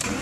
Kia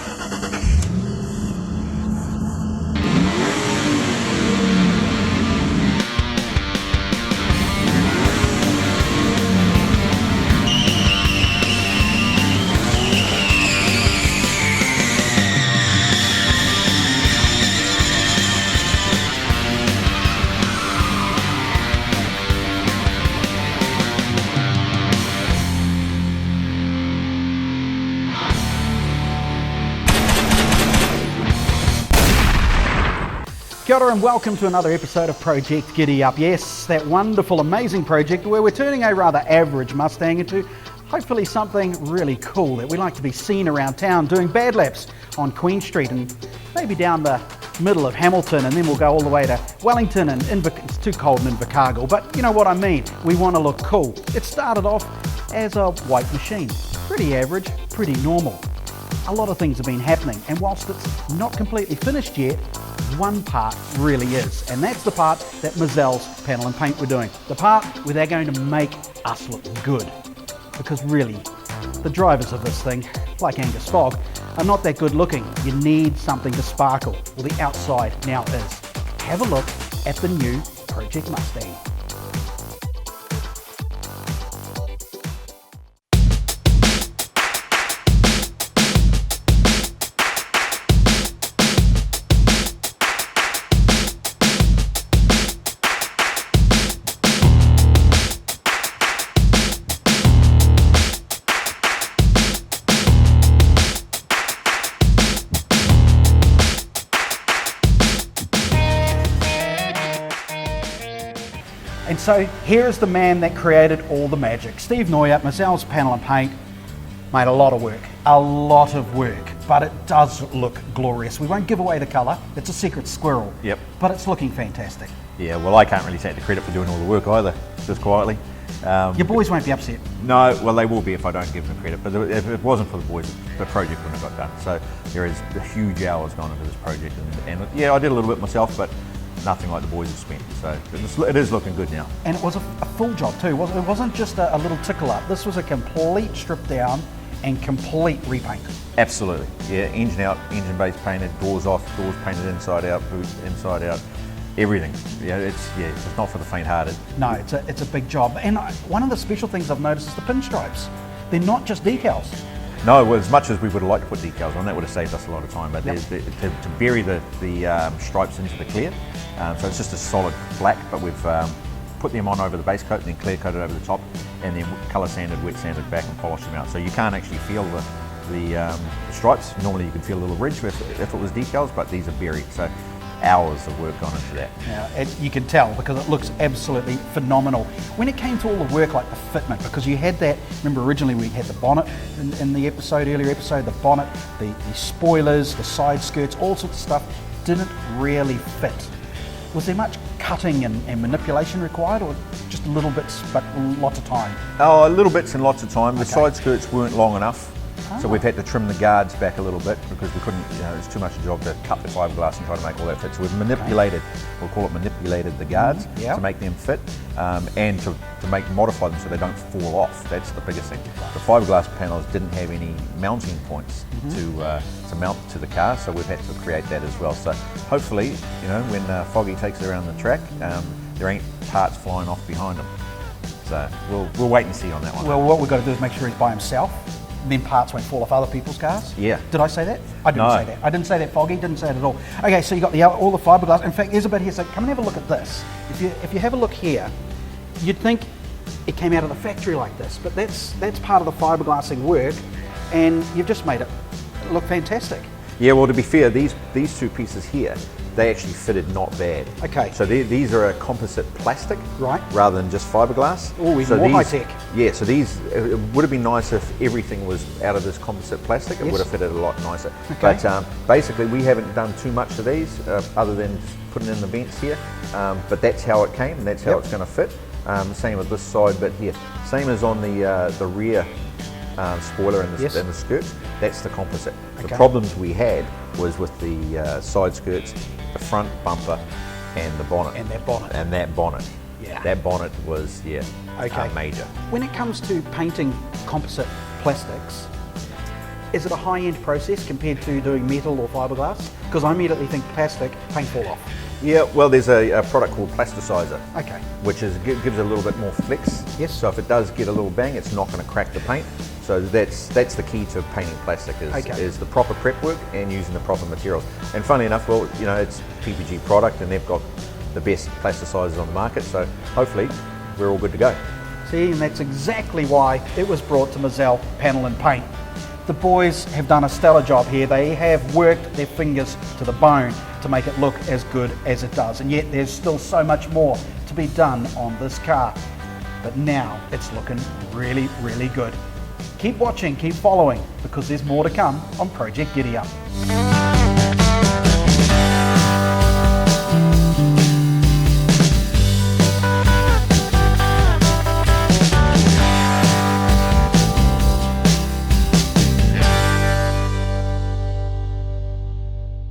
ora and welcome to another episode of Project Giddy-Up. Yes, that wonderful, amazing project where we're turning a rather average Mustang into hopefully something really cool that we like to be seen around town doing bad laps on Queen Street and maybe down the middle of Hamilton, and then we'll go all the way to Wellington and it's too cold in Invercargill, but you know what I mean. We want to look cool. It started off as a white machine. Pretty average, pretty normal. A lot of things have been happening, and whilst it's not completely finished yet, one part really is, and that's the part that Mazelle's Panel and Paint were doing. The part where they're going to make us look good. Because really, the drivers of this thing, like Angus Fogg, are not that good looking. You need something to sparkle. Well, the outside now is. Have a look at the new Project Mustang. And so here is the man that created all the magic. Steve Neuer, Mazelle's Panel and Paint, made a lot of work, but it does look glorious. We won't give away the colour, it's a secret squirrel. Yep. But it's looking fantastic. Yeah, well, I can't really take the credit for doing all the work either, just quietly. Your boys won't be upset. No, well, they will be if I don't give them credit, but if it wasn't for the boys, the project wouldn't have got done. So there is huge hours gone into this project, and yeah, I did a little bit myself, but nothing like the boys have spent, so it is looking good now. And it was a full job too, wasn't it? It wasn't just a little tickle up. This was a complete strip down and complete repaint. Absolutely, yeah, engine out, engine base painted, doors off, doors painted inside out, boot inside out, everything. Yeah, it's not for the faint-hearted. No, it's a big job. And one of the special things I've noticed is the pinstripes. They're not just decals. No, well, as much as we would have liked to put decals on, that would have saved us a lot of time, but yep. to bury the stripes into the clear, so it's just a solid black, but we've put them on over the base coat and then clear coated over the top, and then colour sanded, wet sanded back and polished them out. So you can't actually feel the stripes. Normally you can feel a little ridge if it was decals, but these are buried. So hours of work gone into that. Yeah, you can tell because it looks absolutely phenomenal. When it came to all the work like the fitment, because you had that, remember originally we had the bonnet in the earlier episode, the bonnet, the spoilers, the side skirts, all sorts of stuff didn't really fit. Was there much cutting and manipulation required, or just little bits but lots of time? Oh, little bits and lots of time. The okay. side skirts weren't long enough. So we've had to trim the guards back a little bit because we couldn't, it's too much a job to cut the fiberglass and try to make all that fit. So we've manipulated, we'll call it manipulated the guards to make them fit and to modify them so they don't fall off. That's the biggest thing. The fiberglass panels didn't have any mounting points to mount to the car, so we've had to create that as well. So hopefully, when Foggy takes it around the track, there ain't parts flying off behind him. So we'll wait and see on that one. Well, what we've got to do is make sure he's by himself. Then parts won't fall off other people's cars? Yeah. Did I say that? I didn't say that. I didn't say that, Foggy. Didn't say it at all. Okay, so you got all the fiberglass. In fact, there's a bit here. So come and have a look at this. If you have a look here, you'd think it came out of the factory like this, but that's part of the fiberglassing work, and you've just made it look fantastic. Yeah. Well, to be fair, these two pieces here, they actually fitted not bad. Okay. So these are a composite plastic, right? Rather than just fiberglass. Oh, even more high tech. Yeah. So it would have been nice if everything was out of this composite plastic. It would have fitted a lot nicer. Okay. But basically, we haven't done too much to these other than just putting in the vents here. But that's how it came, and that's how it's going to fit. Same with this side bit here. Same as on the rear spoiler and the skirts. That's the composite. Okay. The problems we had was with the side skirts, the front bumper, and the bonnet. And that bonnet. And that bonnet. Yeah. That bonnet was, major. When it comes to painting composite plastics, Is it a high-end process compared to doing metal or fiberglass? Because I immediately think plastic, paint fall off. Yeah, well, there's a product called plasticizer, Okay. which gives it a little bit more flex. Yes. So if it does get a little bang, it's not going to crack the paint. So that's the key to painting plastic is the proper prep work and using the proper materials. And funnily enough, well, you know, it's PPG product and they've got the best plasticizers on the market. So hopefully we're all good to go. See, and that's exactly why it was brought to Mazzell Panel and Paint. The boys have done a stellar job here. They have worked their fingers to the bone to make it look as good as it does. And yet there's still so much more to be done on this car. But now it's looking really, really good. Keep watching, keep following, because there's more to come on Project Giddy-Up.